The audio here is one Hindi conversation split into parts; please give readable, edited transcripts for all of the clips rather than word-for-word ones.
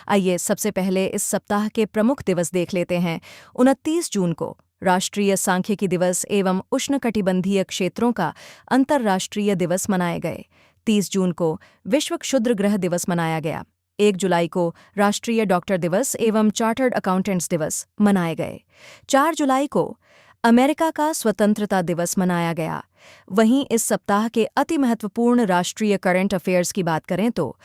आइए सबसे पहले इस सप्ताह के प्रमुख दिवस देख लेते हैं। 29 जून को राष्ट्रीय सांख्यिकी दिवस एवं उष्णकटिबंधीय क्षेत्रों का अंतर्राष्ट्रीय दिवस मनाए गए। 30 जून को विश्व क्षुद्र ग्रह दिवस मनाया गया। 1 जुलाई को राष्ट्रीय डॉक्टर दिवस एवं चार्टर्ड अकाउंटेंट्स दिवस मनाए गए। 4 जुलाई को अमेरिका का स्वतंत्रता दिवस मनाया गया। वहीं इस सप्ताह के अति महत्वपूर्ण राष्ट्रीय करंट अफेयर्स की बात करें तो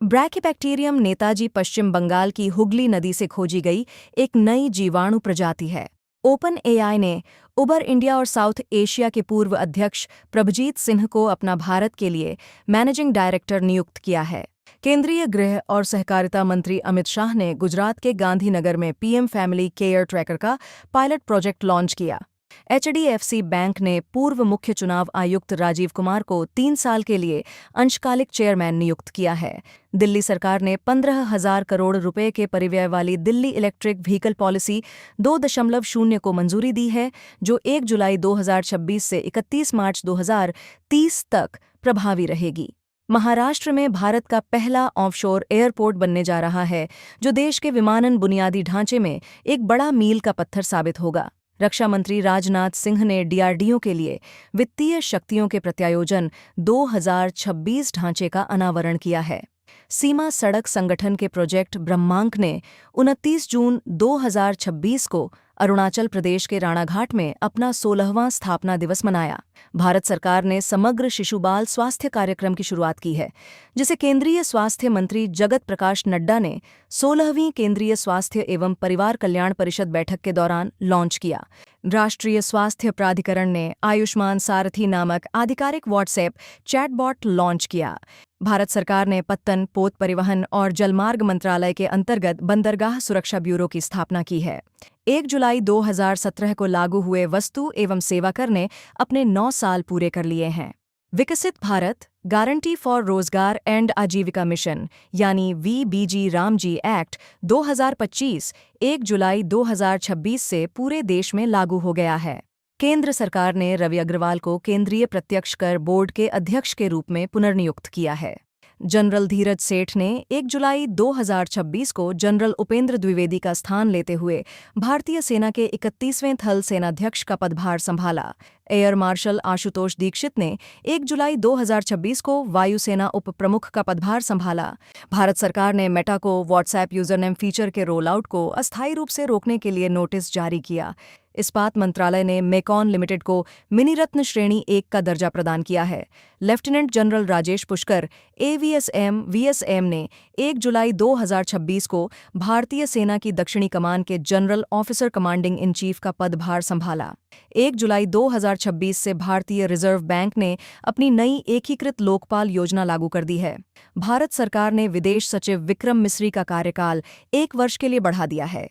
ब्रैकीबैक्टीरियम नेताजी पश्चिम बंगाल की हुगली नदी से खोजी गई एक नई जीवाणु प्रजाति है। ओपन एआई ने उबर इंडिया और साउथ एशिया के पूर्व अध्यक्ष प्रभजीत सिंह को अपना भारत के लिए मैनेजिंग डायरेक्टर नियुक्त किया है। केंद्रीय गृह और सहकारिता मंत्री अमित शाह ने गुजरात के गांधीनगर में पीएम फैमिली केयर ट्रैकर का पायलट प्रोजेक्ट लॉन्च किया। एचडीएफसी बैंक ने पूर्व मुख्य चुनाव आयुक्त राजीव कुमार को 3 साल के लिए अंशकालिक चेयरमैन नियुक्त किया है। दिल्ली सरकार ने 15,000 करोड़ रुपए के परिव्यय वाली दिल्ली इलेक्ट्रिक व्हीकल पॉलिसी 2.0 को मंजूरी दी है, जो 1 जुलाई 2026 से 31 मार्च 2030 तक प्रभावी रहेगी। महाराष्ट्र में भारत का पहला ऑफशोर एयरपोर्ट बनने जा रहा है, जो देश के विमानन बुनियादी ढांचे में एक बड़ा मील का पत्थर साबित होगा। रक्षा मंत्री राजनाथ सिंह ने डीआरडीओ के लिए वित्तीय शक्तियों के प्रत्यायोजन 2026 ढांचे का अनावरण किया है। सीमा सड़क संगठन के प्रोजेक्ट ब्रह्मांक ने 29 जून 2026 को अरुणाचल प्रदेश के राणाघाट में अपना 16वां स्थापना दिवस मनाया। भारत सरकार ने समग्र शिशु बाल स्वास्थ्य कार्यक्रम की शुरुआत की है, जिसे केंद्रीय स्वास्थ्य मंत्री जगत प्रकाश नड्डा ने 16वीं केंद्रीय स्वास्थ्य एवं परिवार कल्याण परिषद बैठक के दौरान लॉन्च किया। राष्ट्रीय स्वास्थ्य प्राधिकरण ने आयुष्मान सारथी नामक आधिकारिक व्हाट्सएप चैटबॉट लॉन्च किया। भारत सरकार ने पत्तन, पोत परिवहन और जलमार्ग मंत्रालय के अंतर्गत बंदरगाह सुरक्षा ब्यूरो की स्थापना की है। 1 जुलाई 2017 को लागू हुए वस्तु एवं सेवा कर ने अपने 9 साल पूरे कर लिए हैं। विकसित भारत गारंटी फॉर रोजगार एंड आजीविका मिशन यानी वीबीजी रामजी एक्ट 2025 1 जुलाई 2026 से पूरे देश में लागू हो गया है। केंद्र सरकार ने रवि अग्रवाल को केंद्रीय प्रत्यक्ष कर बोर्ड के अध्यक्ष के रूप में पुनर्नियुक्त किया है। जनरल धीरज सेठ ने 1 जुलाई 2026 को जनरल उपेंद्र द्विवेदी का स्थान लेते हुए भारतीय सेना के 31वें थल सेनाध्यक्ष का पदभार संभाला। एयर मार्शल आशुतोष दीक्षित ने 1 जुलाई 2026 को वायुसेना उप प्रमुख का पदभार संभाला। भारत सरकार ने मेटा को व्हाट्सएप यूजरनेम फीचर के रोल आउट को अस्थायी रूप से रोकने के लिए नोटिस जारी किया। इस्पात मंत्रालय ने मेकॉन लिमिटेड को मिनी रत्न श्रेणी 1 का दर्जा प्रदान किया है। Lieutenant general Rajesh Pushkar VSM ने 1 जुलाई 2026 को भारतीय सेना की दक्षिणी कमान के general officer commanding in chief का पदभार संभाला। 1 जुलाई 2026 से भारतीय रिजर्व बैंक ने अपनी नई एकीकृत लोकपाल योजना लागू कर दी है। भारत सरकार ने विदेश सचिव विक्रम मिस्री का कार्यकाल 1 वर्ष के लिए बढ़ा दिया है।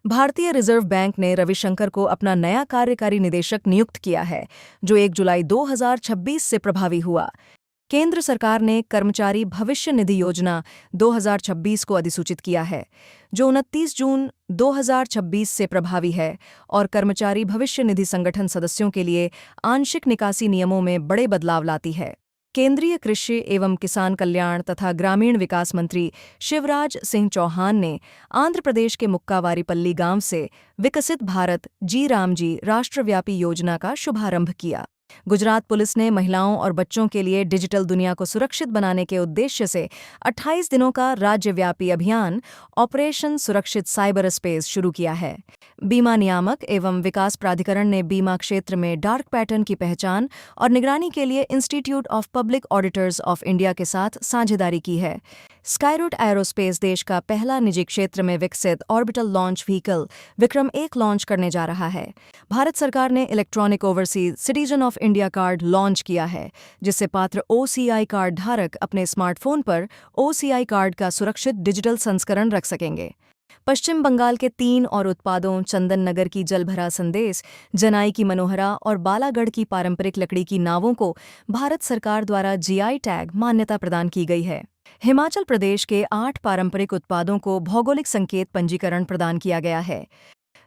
भारतीय रिजर्व बैंक ने रविशंकर को अपना नया कार्यकारी निदेशक नियुक्त किया है, जो 1 जुलाई 2026 से प्रभावी हुआ। केंद्र सरकार ने कर्मचारी भविष्य निधि योजना 2026 को अधिसूचित किया है, जो 29 जून 2026 से प्रभावी है और कर्मचारी भविष्य निधि संगठन सदस्यों के लिए आंशिक निकासी नियमों में बड़े बदलाव लाती है। केंद्रीय कृषि एवं किसान कल्याण तथा ग्रामीण विकास मंत्री शिवराज सिंह चौहान ने आंध्र प्रदेश के मुक्कावारीपल्ली गांव से विकसित भारत जी रामजी राष्ट्रव्यापी योजना का शुभारंभ किया। गुजरात पुलिस ने महिलाओं और बच्चों के लिए डिजिटल दुनिया को सुरक्षित बनाने के उद्देश्य से 28 दिनों का राज्यव्यापी अभियान ऑपरेशन सुरक्षित साइबर स्पेस शुरू किया है। बीमा नियामक एवं विकास प्राधिकरण ने बीमा क्षेत्र में डार्क पैटर्न की पहचान और निगरानी के लिए institute of public auditors of India के साथ साझेदारी की है। स्काईरूट एरोस्पेस देश का पहला निजी क्षेत्र में विकसित orbital launch vehicle Vikram 1 launch करने जा रहा है। भारत सरकार ने electronic overseas citizen of India card launch किया है, जिससे पात्र ओसीआई कार्ड धारक अपने स्मार्टफोन पर ओसीआई कार्ड का सुरक्षित डिजिटल संस्करण रख सकेंगे। पश्चिम बंगाल के 3 और उत्पादों चंदन नगर की जलभरा संदेश, जनाई की मनोहरा और बालागढ़ की पारंपरिक लकड़ी की नावों को भारत सरकार द्वारा जीआई टैग मान्यता प्रदान की गई है। हिमाचल प्रदेश के 8 पारंपरिक उत्पादों को भौगोलिक संकेत पंजीकरण प्रदान किया गया है।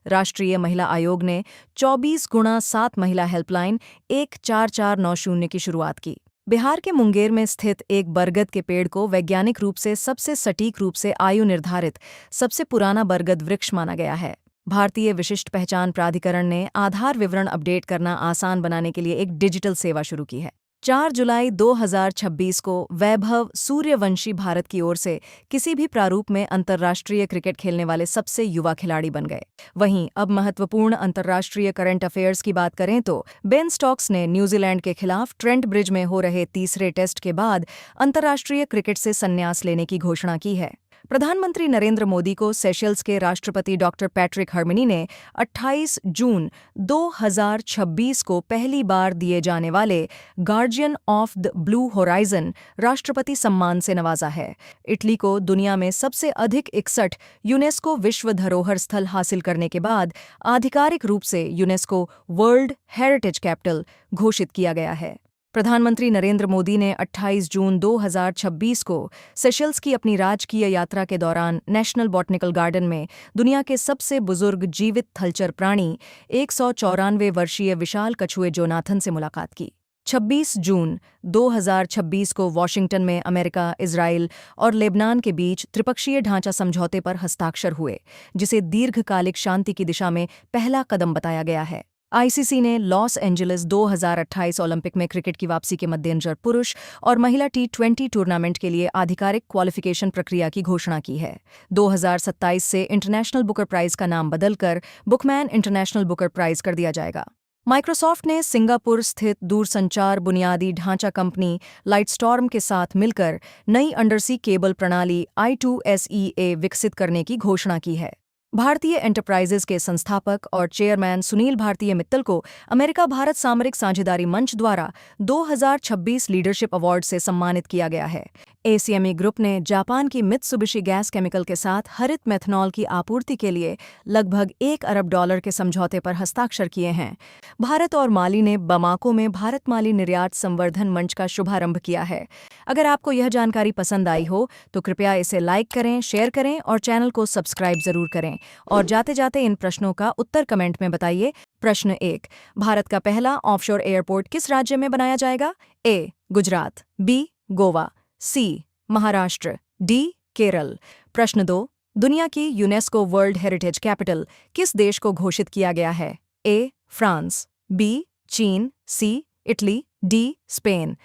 राष्ट्रीय महिला आयोग ने 24x7 महिला हेल्पलाइन 14490 की शुरुआत की। बिहार के मुंगेर में स्थित एक बरगद के पेड़ को वैज्ञानिक रूप से सबसे सटीक रूप से आयु निर्धारित सबसे पुराना बरगद वृक्ष माना गया है। भारतीय विशिष्ट पहचान प्राधिकरण ने आधार विवरण अपडेट करना आसान बनाने के लिए एक डिजिटल सेवा शुरू की है। 4 जुलाई 2026 को वैभव सूर्यवंशी भारत की ओर से किसी भी प्रारूप में अंतर्राष्ट्रीय क्रिकेट खेलने वाले सबसे युवा खिलाड़ी बन गए। वहीं अब महत्वपूर्ण अंतर्राष्ट्रीय करंट अफेयर्स की बात करें तो बेन स्टोक्स ने न्यूजीलैंड के खिलाफ ट्रेंट ब्रिज में हो रहे तीसरे टेस्ट के बाद अंतर्राष्ट्रीय क्रिकेट से संन्यास लेने की घोषणा की है। प्रधानमंत्री नरेंद्र मोदी को सेशल्स के राष्ट्रपति डॉक्टर पैट्रिक हर्मिनी ने 28 जून 2026 को पहली बार दिए जाने वाले guardian of the blue horizon राष्ट्रपति सम्मान से नवाजा है। इटली को दुनिया में सबसे अधिक 61 यूनेस्को विश्व धरोहर स्थल हासिल करने के बाद आधिकारिक रूप से यूनेस्को वर्ल्ड हेरिटेज कैपिटल घोषित किया गया है। प्रधानमंत्री नरेंद्र मोदी ने 28 जून 2026 को सेशल्स की अपनी राजकीय यात्रा के दौरान नेशनल बॉटनिकल गार्डन में दुनिया के सबसे बुजुर्ग जीवित थलचर प्राणी 194 वर्षीय विशाल कछुए जोनाथन से मुलाकात की। 26 जून 2026 को वॉशिंगटन में अमेरिका, इजराइल और लेबनान के बीच त्रिपक्षीय ढांचा समझौते पर हस्ताक्षर हुए, जिसे दीर्घकालिक शांति की दिशा में पहला कदम बताया गया है। आईसीसी ने लॉस एंजलिस 2028 ओलंपिक में क्रिकेट की वापसी के मद्देनजर पुरुष और महिला T20 टूर्नामेंट के लिए आधिकारिक क्वालिफिकेशन प्रक्रिया की घोषणा की है। 2027 से इंटरनेशनल बुकर प्राइज का नाम बदलकर बुकमैन इंटरनेशनल बुकर प्राइज कर दिया जाएगा। माइक्रोसॉफ्ट ने सिंगापुर स्थित दूरसंचार बुनियादी ढांचा कंपनी लाइटस्टॉर्म के साथ मिलकर नई अंडरसी केबल प्रणाली I2SEA विकसित करने की घोषणा की है। भारतीय एंटरप्राइजेज के संस्थापक और चेयरमैन सुनील भारतीय मित्तल को अमेरिका भारत सामरिक साझेदारी मंच द्वारा 2026 लीडरशिप अवार्ड से सम्मानित किया गया है। ACME ग्रुप ने जापान की मित्सुबिशी गैस केमिकल के साथ हरित मेथनॉल की आपूर्ति के लिए लगभग $1 अरब के समझौते पर हस्ताक्षर किए हैं। भारत और माली ने बमाको में भारत माली निर्यात संवर्धन मंच का शुभारंभ किया है। अगर आपको यह जानकारी पसंद आई हो तो कृपया इसे लाइक करें, शेयर करें और चैनल को सब्सक्राइब जरूर करें। और जाते जाते इन प्रश्नों का उत्तर कमेंट में बताइए। प्रश्न 1, भारत का पहला ऑफशोर एयरपोर्ट किस राज्य में बनाया जाएगा? A, Gujarat, B, Goa, C, Maharashtra, D, Kerala. प्रश्न 2, दुनिया की यूनेस्को वर्ल्ड हेरिटेज कैपिटल किस देश को घोषित किया गया है? A, फ्रांस, B, चीन, C, इटली, D, स्पेन।